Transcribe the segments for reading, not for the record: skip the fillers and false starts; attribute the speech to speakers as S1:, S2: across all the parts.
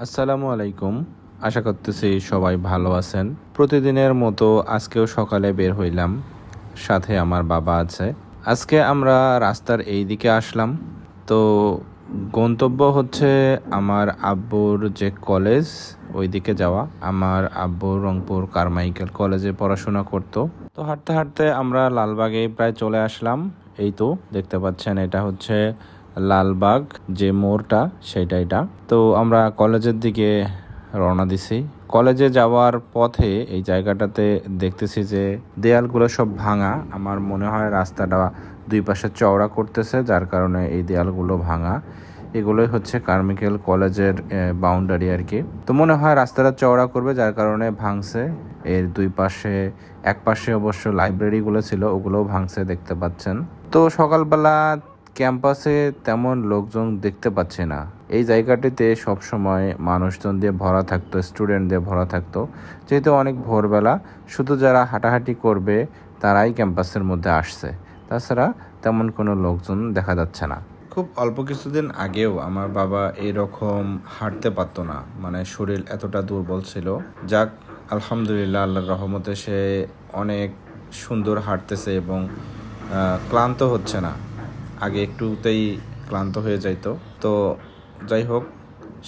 S1: আসসালামু আলাইকুম। আশা করতেছি সবাই ভালো আছেন। প্রতিদিনের মতো আজকেও সকালে বের হইলাম, সাথে আমার বাবা আছে। আজকে আমরা রাস্তার এই দিকে আসলাম। তো গন্তব্য হচ্ছে আমার আব্বুর যে কলেজ, ওই দিকে যাওয়া। আমার আব্বু রংপুর কারমাইকেল কলেজে পড়াশোনা করতো। তো হাঁটতে হাঁটতে আমরা লালবাগে প্রায় চলে আসলাম। এই তো দেখতে পাচ্ছেন, এটা হচ্ছে লালবাগ যে মোড়টা, এটা। তো আমরা কলেজের দিকে রওনা দিছি। কলেজে যাওয়ার পথে এই জায়গাটাতে দেখতেছি যে দেয়ালগুলো সব ভাঙা। আমার মনে হয় রাস্তাটা দুই পাশে চওড়া করতেছে, যার কারণে এই দেয়ালগুলো ভাঙা। এগুলোই হচ্ছে কারমিকেল কলেজের বাউন্ডারি আর কি। তো মনে হয় রাস্তাটা চওড়া করবে, যার কারণে ভাঙছে। এর দুই পাশে, এক পাশে অবশ্য লাইব্রেরিগুলো ছিল, ওগুলোও ভাঙছে দেখতে পাচ্ছেন। তো সকালবেলা ক্যাম্পাসে তেমন লোকজন দেখতে পাচ্ছি না। এই জায়গাটিতে সবসময় মানুষজন দিয়ে ভরা থাকতো, স্টুডেন্ট দিয়ে ভরা থাকতো। যেহেতু অনেক ভোরবেলা, শুধু যারা হাঁটাহাঁটি করবে তারাই ক্যাম্পাসের মধ্যে আসছে। তাছাড়া তেমন কোনো লোকজন দেখা যাচ্ছে না। খুব অল্প কিছুদিন আগেও আমার বাবা এরকম হাঁটতে পারতো না, মানে শরীর এতটা দুর্বল ছিল। যাক, আলহামদুলিল্লাহ, আল্লাহর রহমতে সে অনেক সুন্দর হাঁটতেছে এবং ক্লান্ত হচ্ছে না। আগে একটুতেই ক্লান্ত হয়ে যাইতো। তো যাই হোক,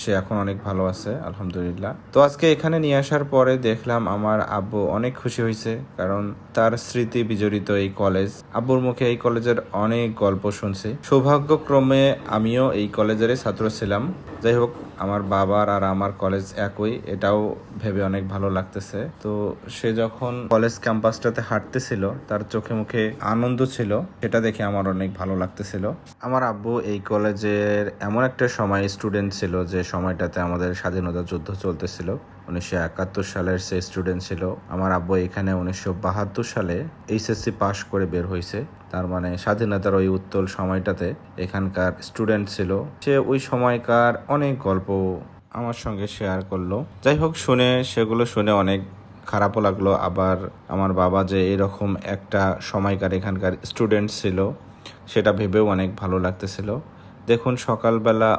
S1: সে এখন অনেক ভালো আছে আলহামদুলিল্লাহ। তো আজকে এখানে নিয়ে আসার পরে দেখলাম আমার আব্বু অনেক খুশি হয়েছে, কারণ তার স্মৃতি বিজড়িত এই কলেজ। আব্বুর মুখে এই কলেজের অনেক গল্প শুনছি। সৌভাগ্যক্রমে আমিও এই কলেজেরই ছাত্র ছিলাম। যাই হোক, আমার বাবার আর আমার কলেজ একই, এটাও ভেবে অনেক ভালো লাগতেছে। তো সে যখন কলেজ ক্যাম্পাসটাতে হাঁটতেছিল, তার চোখে মুখে আনন্দ ছিল, সেটা দেখে আমার অনেক ভালো লাগতেছিল। আমার আব্বু এই কলেজের এমন একটা সময় স্টুডেন্ট ছিল, যে সময়টাতে আমাদের স্বাধীনতা যুদ্ধ চলতেছিল। 1971 সালের সে স্টুডেন্ট ছিল। আমার আব্বু এখানে 1972 সালে এইচএসসি পাশ করে বের হয়েছে। তার মানে স্বাধীনতার ওই উত্তল সময়টাতে এখানকার স্টুডেন্ট ছিল। সে ওই সময়কার অনেক গল্প আমার সঙ্গে শেয়ার করলো। যাই হোক, সেগুলো শুনে অনেক খারাপও লাগলো। আবার আমার বাবা যে এরকম একটা সময়কার এখানকার স্টুডেন্ট ছিল, সেটা ভেবেও অনেক ভালো লাগতেছিল। দেখুন, সকালবেলা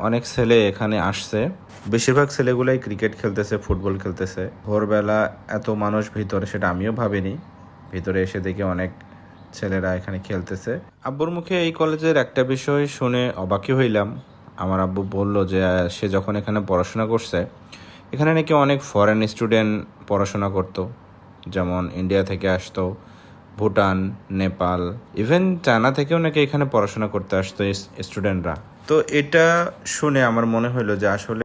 S1: অনেক ছেলে এখানে আসছে। বেশিরভাগ ছেলেগুলাই ক্রিকেট খেলতেছে, ফুটবল খেলতেছে। ভোরবেলা এত মানুষ ভিতরে, সেটা আমিও ভাবিনি। ভিতরে এসে দেখি অনেক ছেলেরা এখানে খেলতেছে। আব্বুর মুখে এই কলেজের একটা বিষয় শুনে অবাকই হইলাম। আমার আব্বু বলল যে সে যখন এখানে পড়াশোনা করছে, এখানে নাকি অনেক ফরেন স্টুডেন্ট পড়াশোনা করতো। যেমন ইন্ডিয়া থেকে আসতো, ভুটান, নেপাল, ইভেন চায়না থেকেও নাকি এখানে পড়াশোনা করতে আসতো স্টুডেন্টরা। তো এটা শুনে আমার মনে হলো যে আসলে